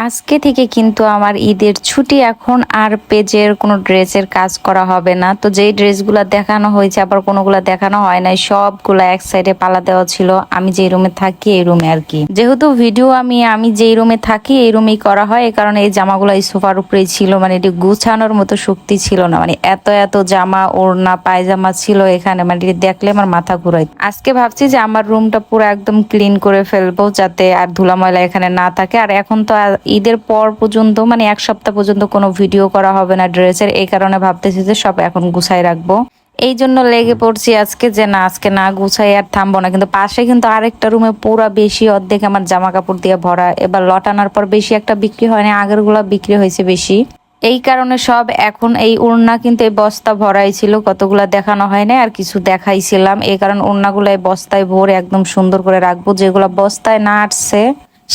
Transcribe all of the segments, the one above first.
আজকে থেকে কিন্তু আমার ঈদের ছুটি। এখন আর পেজের কোনো ড্রেসের কাজ করা হবে না। তো যেই ড্রেসগুলো দেখানো হয়েছে আবার কোনোগুলা দেখানো হয় নাই, সবগুলা এক সাইডে পালা দেওয়া ছিল। আমি যেই রুমে থাকি এই রুমে আর কি, যেহেতু ভিডিও আমি যেই রুমে থাকি এই রুমেই করা হয়, এই কারণে এই জামাগুলো এই সোফার উপরেই ছিল। মানে এটি গুছানোর মতো শক্তি ছিল না, মানে এত এত জামা ওড়না পায়জামা ছিল এখানে, মানে এটি দেখলে আমার মাথা ঘুরাই। আজকে ভাবছি যে আমার রুমটা পুরো একদম ক্লিন করে ফেলবো, যাতে আর ধুলা ময়লা এখানে না থাকে। আর এখন তো ঈদের পর পর্যন্ত মানে এক সপ্তাহ পর্যন্ত কোনো ভিডিও করা হবে না ড্রেসের, এই কারণে ভাবতেছি যে সব এখন গুছাই রাখবো। এই জন্য লেগে পড়ছি আজকে যে না, আজকে না গুছাই আর থামবো না। কিন্তু পাশে কিন্তু আরেকটা রুমে পুরা বেশি অর্ধেক আমার জামা কাপড় দিয়ে ভরা। এবার লটানোর পর বেশি একটা বিক্রি হয়নি, আগের গুলা বিক্রি হয়েছে বেশি। এই কারণে সব এখন এই ওড়না কিন্তু এই বস্তা ভরাই ছিল, কতগুলা দেখানো হয় না আর কিছু দেখাইছিলাম। এই কারণ ওড়নাগুলো এই বস্তায় ভরে একদম সুন্দর করে রাখবো। যেগুলা বস্তায় না আসছে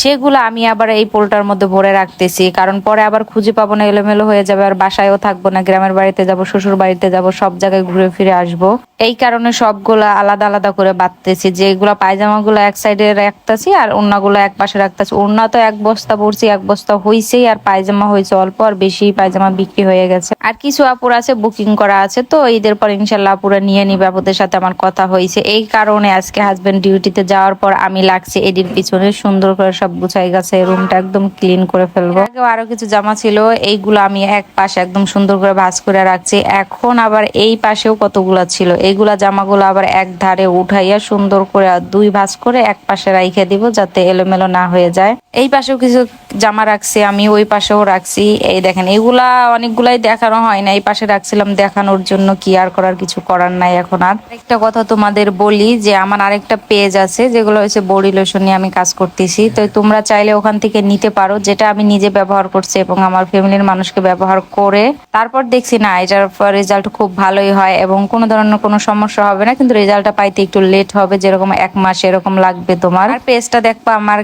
সেগুলো আমি আবার এই পোলটার মধ্যে ভরে রাখতেছি, কারণ পরে আবার খুঁজে পাবো না, এলোমেলো হয়ে যাবে। আর বাসায়ও থাকবো না, গ্রামের বাড়িতে যাব, শ্বশুর বাড়িতে যাব, সব জায়গায় ঘুরে ফিরে আসবো। এই কারণে সবগুলা আলাদা আলাদা করে বাঁধতেছি। যেগুলা পায়জামাগুলো এক সাইডে রাখতেছি আর ওড়নাগুলো এক পাশে রাখতেছি। ওড়না তো এক বস্তা ভরছি, এক বস্তা হইছেই, আর পায়জামা হয়েছে অল্প, আর বেশি পায়জামা বিক্রি হয়ে গেছে। আর কিছু আপুর আছে বুকিং করা আছে, তো ঈদের পর ইনশাল্লাহ আপুরা নিয়ে নিবে। আপুদের সাথে আমার কথা হয়েছে, এই কারণে আজকে হাজবেন্ড ডিউটিতে যাওয়ার পর আমি লাগছি এডির পিছনে। সুন্দর করে সব গুছাই গেছে, রুমটা একদম ক্লিন করে ফেলবো। আগেও আরো কিছু জামা ছিল, এইগুলো আমি এক পাশে একদম সুন্দর করে ভাঁজ করে রাখছি। এখন আবার এই পাশেও কতগুলা ছিল, এইগুলা জামাগুলো আবার এক ধারে উঠাইয়া সুন্দর করে দুই ভাঁজ করে এক পাশে রাইখে দিব, যাতে এলোমেলো না হয়ে যায়। এই পাশেও কিছু জামা রাখছি আমি, ওই পাশেও রাখছি। এই দেখেন, এগুলা অনেকগুলাই দেখানো হয় না, এই পাশে রাখছিলাম দেখানোর জন্য, কি আর করার, কিছু করার নাই এখন। আর একটা কথা তোমাদের বলি যে আমার আরেকটা পেজ আছে যেগুলো হচ্ছে বডি লোশন নিয়ে আমি কাজ করতেছি। তো তোমরা চাইলে ওখান থেকে নিতে পারো, যেটা আমি নিজে ব্যবহার করছি এবং আমার ফ্যামিলির মানুষকে ব্যবহার করে তারপর দেখছি না এটার রেজাল্ট খুব ভালোই হয় এবং কোনো ধরনের কোনো সমস্যা হবে না। কিন্তু রেজাল্টটা পাইতে একটু লেট হবে, যেরকম 1 মাস এরকম লাগবে তোমার। আর পেজটা দেখবা আমার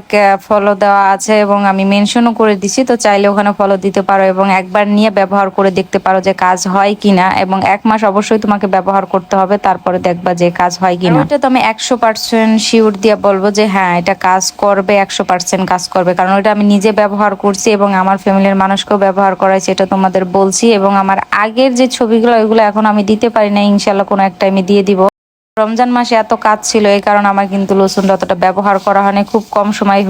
ফলো দেওয়া আছে এবং আমি মেনশনও করে দিছি, তো চাইলে ওখানে ফলো দিতে পারো এবং একবার নিয়ে ব্যবহার করে দেখতে পারো যে কাজ হয় কিনা। এবং 1 মাস অবশ্যই তোমাকে ব্যবহার করতে হবে, তারপরে দেখবা যে কাজ হয় কিনা। এটা তো আমি 100% শিওর দিয়ে বলবো যে হ্যাঁ এটা কাজ করবে, 100% কাজ করবে, কারণ ওটা আমি নিজে ব্যবহার করছি এবং আমার ফ্যামিলির মানুষকেও ব্যবহার করাইছি, এটা তোমাদের বলছি। এবং আমার আগের যে ছবিগুলো ওইগুলো এখন আমি দিতে পারি না, ইনশাল্লাহ কোনো একটা আমি দিয়ে দিব। রমজান মাসে এত কাজ ছিল, এই কারণে আমার কিন্তু লোশনটা অতটা ব্যবহার করা হয়নি, খুব কম সময় হয়েছে।